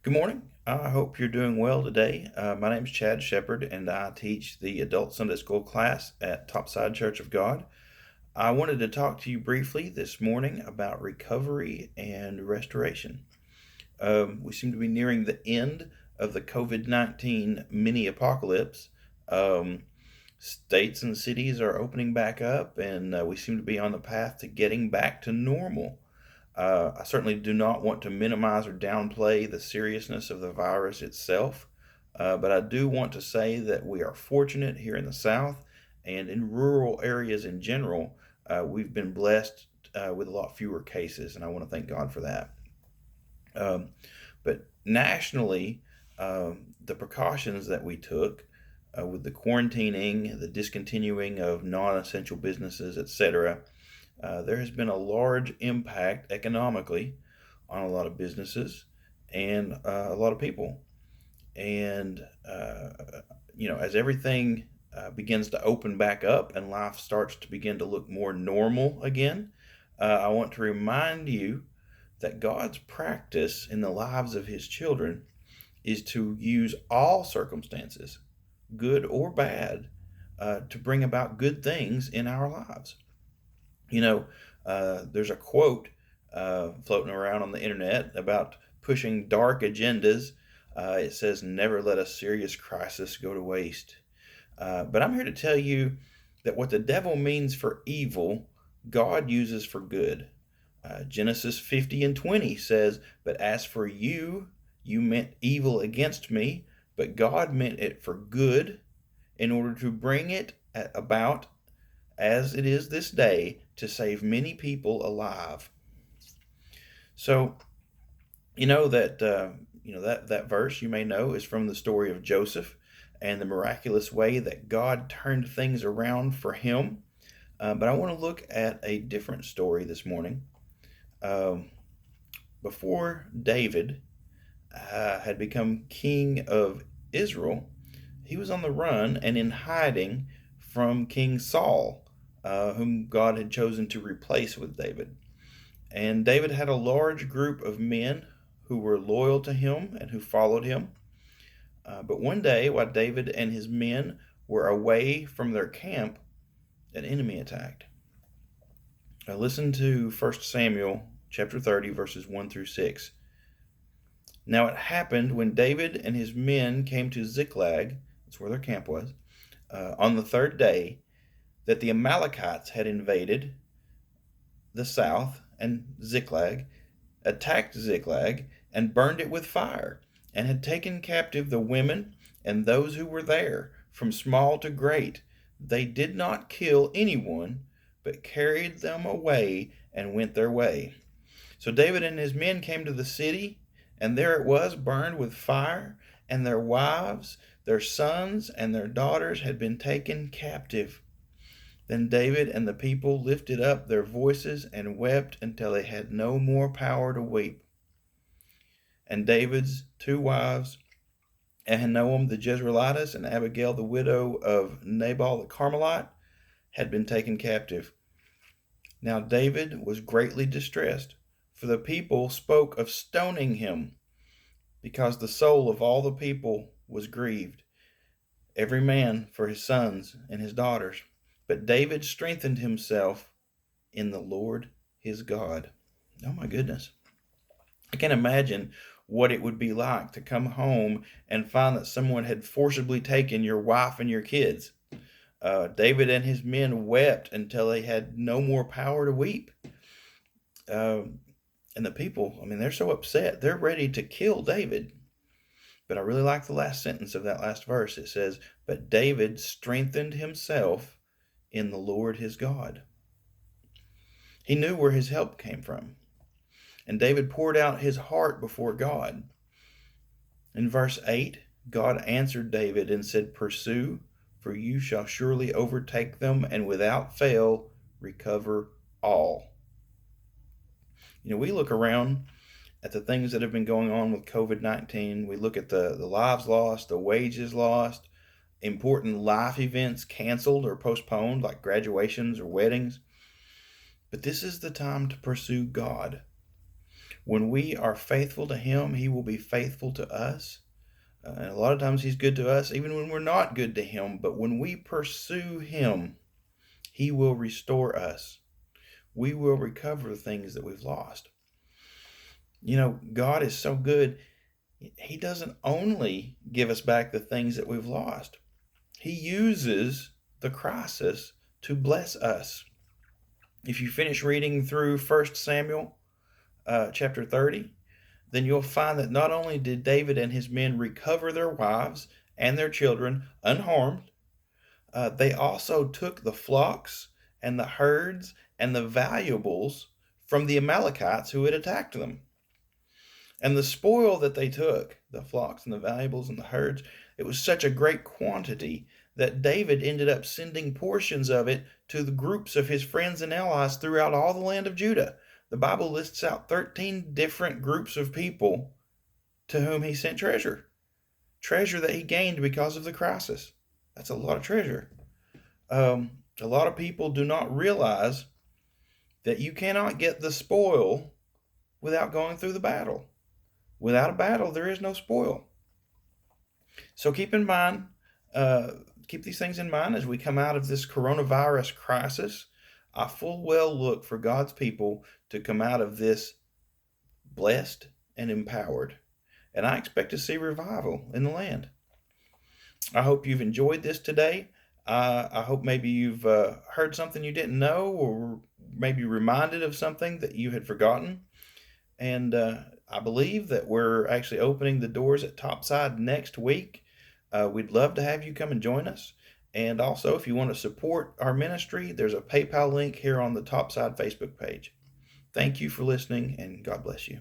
Good morning. I hope you're doing well today. My name is Chad Shepard, and I teach the adult Sunday school class at Topside Church of God. I wanted to talk to you briefly this morning about recovery and restoration. We seem to be nearing the end of the COVID 19 mini apocalypse. Um, States and cities are opening back up, and we seem to be on the path to getting back to normal. I certainly do not want to minimize or downplay the seriousness of the virus itself, but I do want to say that we are fortunate here in the South and in rural areas in general. We've been blessed with a lot fewer cases, and I want to thank God for that. Um, but nationally, the precautions that we took with the quarantining, the discontinuing of non essential businesses, etc., there has been a large impact economically on a lot of businesses and a lot of people. And, as everything begins to open back up and life starts to begin to look more normal again, I want to remind you that God's practice in the lives of his children is to use all circumstances, good or bad, to bring about good things in our lives. You know, there's a quote floating around on the internet about pushing dark agendas. It says, "Never let a serious crisis go to waste." But I'm here to tell you that what the devil means for evil, God uses for good. Genesis 50 and 20 says, "But as for you, you meant evil against me, but God meant it for good in order to bring it about as it is this day to save many people alive." So, that verse you may know is from the story of Joseph and the miraculous way that God turned things around for him. But I want to look at a different story this morning. Um, Before David had become king of Israel, he was on the run and in hiding from King Saul, whom God had chosen to replace with David. And David had a large group of men who were loyal to him and who followed him. But one day, while David and his men were away from their camp, an enemy attacked. Now listen to 1 Samuel chapter 30, verses 1 through 6. Now it happened when David and his men came to Ziklag, that's where their camp was, on the third day, that the Amalekites had invaded the south and Ziklag, attacked Ziklag, and burned it with fire, and had taken captive the women and those who were there, from small to great. They did not kill anyone, but carried them away and went their way. So David and his men came to the city, and there it was, burned with fire, and their wives, their sons, and their daughters had been taken captive. Then David and the people lifted up their voices and wept until they had no more power to weep. And David's two wives, Ahinoam the Jezreelitess and Abigail the widow of Nabal the Carmelite, had been taken captive. Now David was greatly distressed, for the people spoke of stoning him, because the soul of all the people was grieved, every man for his sons and his daughters. But David strengthened himself in the Lord his God. Oh my goodness. I can't imagine what it would be like to come home and find that someone had forcibly taken your wife and your kids. David and his men wept until they had no more power to weep. And the people, they're so upset. They're ready to kill David. But I really like the last sentence of that last verse. It says, "But David strengthened himself in the Lord his God." He knew where his help came from. And David poured out his heart before God. In verse 8, God answered David and said, "Pursue, for you shall surely overtake them, and without fail recover all." We look around at the things that have been going on with COVID-19. We look at the lives lost, the wages lost, important life events canceled or postponed, like graduations or weddings. But this is the time to pursue God. When we are faithful to Him, He will be faithful to us. And a lot of times He's good to us, even when we're not good to Him. But when we pursue Him, He will restore us. We will recover the things that we've lost. You know, God is so good. He doesn't only give us back the things that we've lost. He uses the crisis to bless us. If you finish reading through 1 Samuel chapter 30, then you'll find that not only did David and his men recover their wives and their children unharmed, they also took the flocks and the herds and the valuables from the Amalekites who had attacked them. And the spoil that they took, the flocks and the valuables and the herds, it was such a great quantity that David ended up sending portions of it to the groups of his friends and allies throughout all the land of Judah. The Bible lists out 13 different groups of people to whom he sent treasure that he gained because of the crisis. That's a lot of treasure. A lot of people do not realize that you cannot get the spoil without going through the battle. Without a battle, there is no spoil. So keep these things in mind as we come out of this coronavirus crisis. I full well look for God's people to come out of this blessed and empowered. And I expect to see revival in the land. I hope you've enjoyed this today. I hope maybe you've heard something you didn't know, or maybe reminded of something that you had forgotten. And I believe that we're actually opening the doors at Topside next week. We'd love to have you come and join us. And also, if you want to support our ministry, there's a PayPal link here on the Topside Facebook page. Thank you for listening, and God bless you.